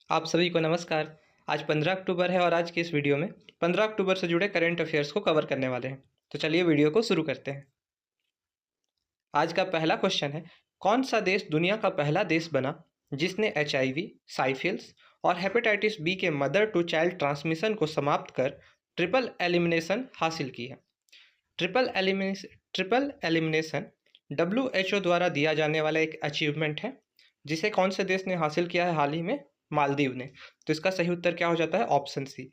आप सभी को नमस्कार। आज 15 अक्टूबर है और आज की इस वीडियो में 15 अक्टूबर से जुड़े करंट अफेयर्स को कवर करने वाले हैं। तो चलिए वीडियो को शुरू करते हैं। आज का पहला क्वेश्चन है, कौन सा देश दुनिया का पहला देश बना जिसने HIV, साइफिल्स और हेपेटाइटिस बी के मदर टू चाइल्ड ट्रांसमिशन को समाप्त कर ट्रिपल एलिमिनेशन हासिल की है। ट्रिपल एलिमिनेशन WHO द्वारा दिया जाने वाला एक अचीवमेंट है जिसे कौन से देश ने हासिल किया है हाल ही में? मालदीव ने। तो इसका सही उत्तर क्या हो जाता है? Option c.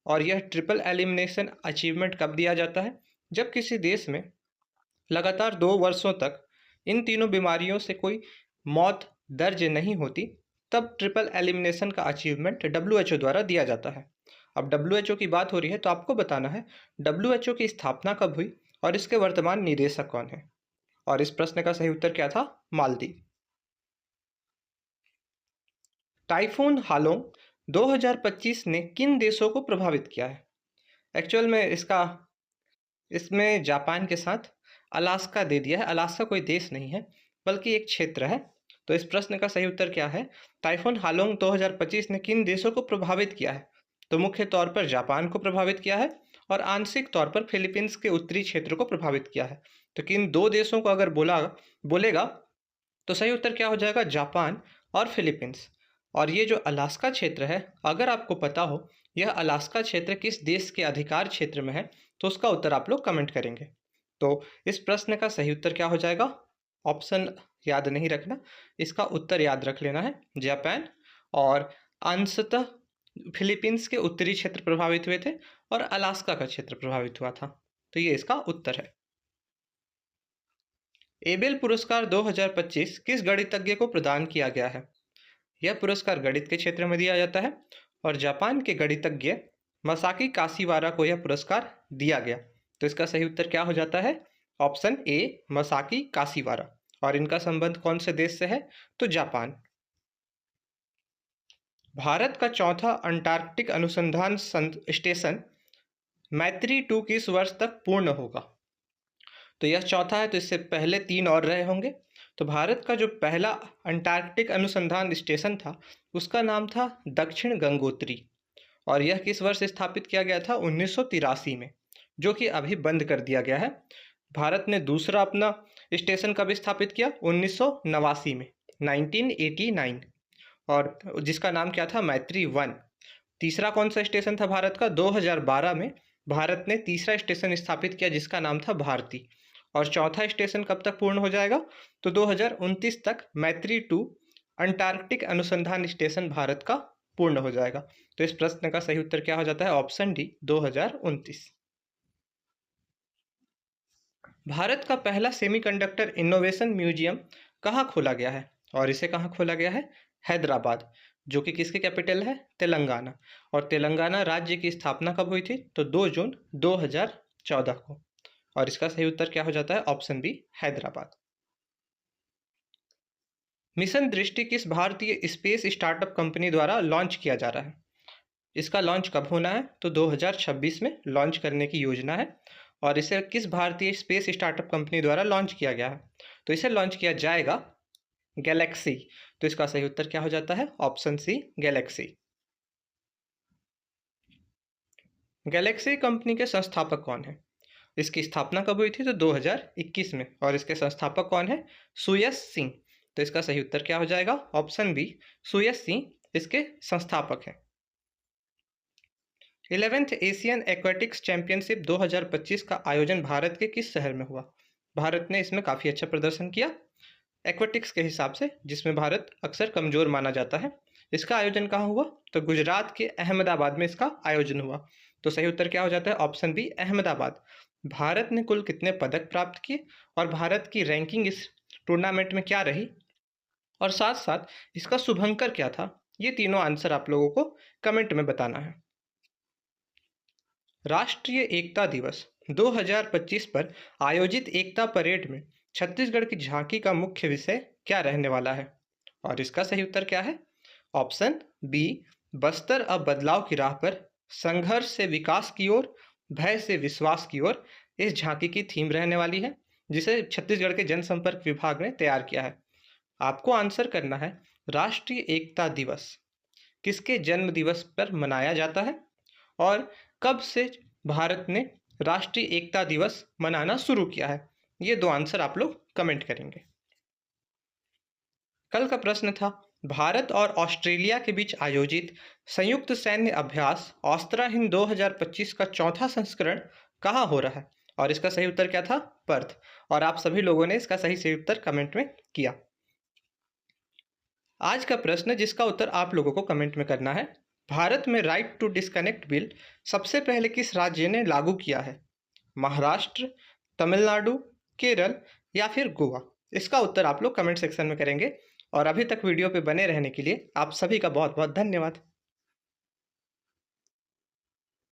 और यह ट्रिपल एलिमिनेशन अचीवमेंट कब दिया जाता है? जब किसी देश में लगातार 2 वर्षों तक इन तीनों बीमारियों से कोई मौत दर्ज नहीं होती, तब ट्रिपल एलिमिनेशन का अचीवमेंट WHO द्वारा दिया जाता है। अब WHO की बात हो रही है तो आपको बताना है WHO की स्थापना कब हुई और इसके वर्तमान निदेशक कौन है। और इस प्रश्न का सही उत्तर क्या था? मालदीव। टाइफून हालोंग 2025 ने किन देशों को प्रभावित किया है? एक्चुअल में इसमें जापान के साथ अलास्का दे दिया है। अलास्का कोई देश नहीं है बल्कि एक क्षेत्र है। तो इस प्रश्न का सही उत्तर क्या है? टाइफून हालोंग 2025 ने किन देशों को प्रभावित किया है? तो मुख्य तौर पर जापान को प्रभावित किया है और आंशिक तौर पर फिलीपींस के उत्तरी क्षेत्र को प्रभावित किया है। तो किन दो देशों को अगर बोलेगा तो सही उत्तर क्या हो जाएगा? जापान और फिलीपींस। और ये जो अलास्का क्षेत्र है, अगर आपको पता हो यह अलास्का क्षेत्र किस देश के अधिकार क्षेत्र में है तो उसका उत्तर आप लोग कमेंट करेंगे। तो इस प्रश्न का सही उत्तर क्या हो जाएगा? ऑप्शन याद नहीं रखना, इसका उत्तर याद रख लेना है जापान। और अंशतः फिलीपींस के उत्तरी क्षेत्र प्रभावित हुए थे और अलास्का का क्षेत्र प्रभावित हुआ था। तो ये इसका उत्तर है। एबेल पुरस्कार 2025 किस गणितज्ञ को प्रदान किया गया है? यह पुरस्कार गणित के क्षेत्र में दिया जाता है और जापान के गणितज्ञ मसाकी काशीवारा को यह पुरस्कार दिया गया। तो इसका सही उत्तर क्या हो जाता है? Option A, मसाकी काशीवारा। और इनका संबंध कौन से देश से है? तो जापान। भारत का चौथा अंटार्कटिक अनुसंधान स्टेशन मैत्री 2 किस वर्ष तक पूर्ण होगा? तो यह चौथा है, तो इससे पहले 3 और रहे होंगे। तो भारत का जो पहला अंटार्कटिक अनुसंधान स्टेशन था उसका नाम था दक्षिण गंगोत्री और यह किस वर्ष स्थापित किया गया था? 1983 में, जो कि अभी बंद कर दिया गया है। भारत ने दूसरा अपना स्टेशन कब स्थापित किया? 1989 में, 1989, और जिसका नाम क्या था? मैत्री 1। तीसरा कौन सा स्टेशन था भारत का? 2012 में भारत ने तीसरा स्टेशन स्थापित किया जिसका नाम था भारती। और चौथा स्टेशन कब तक पूर्ण हो जाएगा? तो 2029 तक मैत्री 2 अंटार्कटिक अनुसंधान स्टेशन भारत का पूर्ण हो जाएगा। तो इस प्रश्न का सही उत्तर क्या हो जाता है? Option D, 2029। भारत का पहला सेमीकंडक्टर इनोवेशन म्यूजियम कहाँ खोला गया है? और इसे कहाँ खोला गया है? हैदराबाद, जो कि किसके कैपिटल है? तेलंगाना। और तेलंगाना राज्य की स्थापना कब हुई थी? तो 2 जून 2014 को। और इसका सही उत्तर क्या हो जाता है? Option B, Hyderabad. मिशन दृष्टि किस भारतीय स्पेस स्टार्टअप कंपनी द्वारा लॉन्च किया जा रहा है? इसका लॉन्च कब होना है? तो 2026 में लॉन्च करने की योजना है। और इसे किस भारतीय स्पेस स्टार्टअप कंपनी द्वारा लॉन्च किया गया है? तो इसे लॉन्च किया जाएगा गैलेक्सी। तो इसका सही उत्तर क्या हो जाता है? Option c, Galaxy. Galaxy company के संस्थापक कौन है? इसकी स्थापना कब हुई थी? तो 2021 में। और इसके संस्थापक कौन है? सुयश सिंह। तो इसका सही उत्तर क्या हो जाएगा? ऑप्शन बी, सुयश सिंह इसके संस्थापक हैं। 11th एशियन एक्वेटिक्स चैंपियनशिप 2025 का आयोजन भारत के किस शहर में हुआ? भारत ने इसमें काफ़ी अच्छा प्रदर्शन किया एक्वेटिक्स के हिसाब से, जिसमें भारत अक्सर कमज़ोर माना जाता है। इसका आयोजन कहाँ हुआ? तो गुजरात के अहमदाबाद में इसका आयोजन हुआ। तो सही उत्तर क्या हो जाता है? Option B, Ahmedabad. भारत ने कुल कितने पदक प्राप्त किए और भारत की रैंकिंग इस टूर्नामेंट में क्या रही, और साथ साथ इसका शुभंकर क्या था? ये तीनों आंसर आप लोगों को कमेंट में बताना है। राष्ट्रीय एकता दिवस 2025 पर आयोजित एकता परेड में छत्तीसगढ़ की झांकी का मुख्य विषय क्या रहने वाला है? और इसका सही उत्तर क्या है? ऑप्शन बी, बस्तर अब बदलाव की राह पर, संघर्ष से विकास की ओर, भय से विश्वास की ओर इस झांकी की थीम रहने वाली है, जिसे छत्तीसगढ़ के जनसंपर्क विभाग ने तैयार किया है। आपको आंसर करना है राष्ट्रीय एकता दिवस किसके जन्म दिवस पर मनाया जाता है? और कब से भारत ने राष्ट्रीय एकता दिवस मनाना शुरू किया है? ये 2 आंसर आप लोग कमेंट करेंगे। कल का प्रश्न था, भारत और ऑस्ट्रेलिया के बीच आयोजित संयुक्त सैन्य अभ्यास ऑस्त्रा हिंद 2025 का चौथा संस्करण कहाँ हो रहा है? और इसका सही उत्तर क्या था? पर्थ। और आप सभी लोगों ने इसका सही उत्तर कमेंट में किया। आज का प्रश्न जिसका उत्तर आप लोगों को कमेंट में करना है, भारत में राइट टू डिस्कनेक्ट बिल सबसे पहले किस राज्य ने लागू किया है? महाराष्ट्र, तमिलनाडु, केरल या फिर गोवा? इसका उत्तर आप लोग कमेंट सेक्शन में करेंगे। और अभी तक वीडियो पे बने रहने के लिए आप सभी का बहुत बहुत धन्यवाद।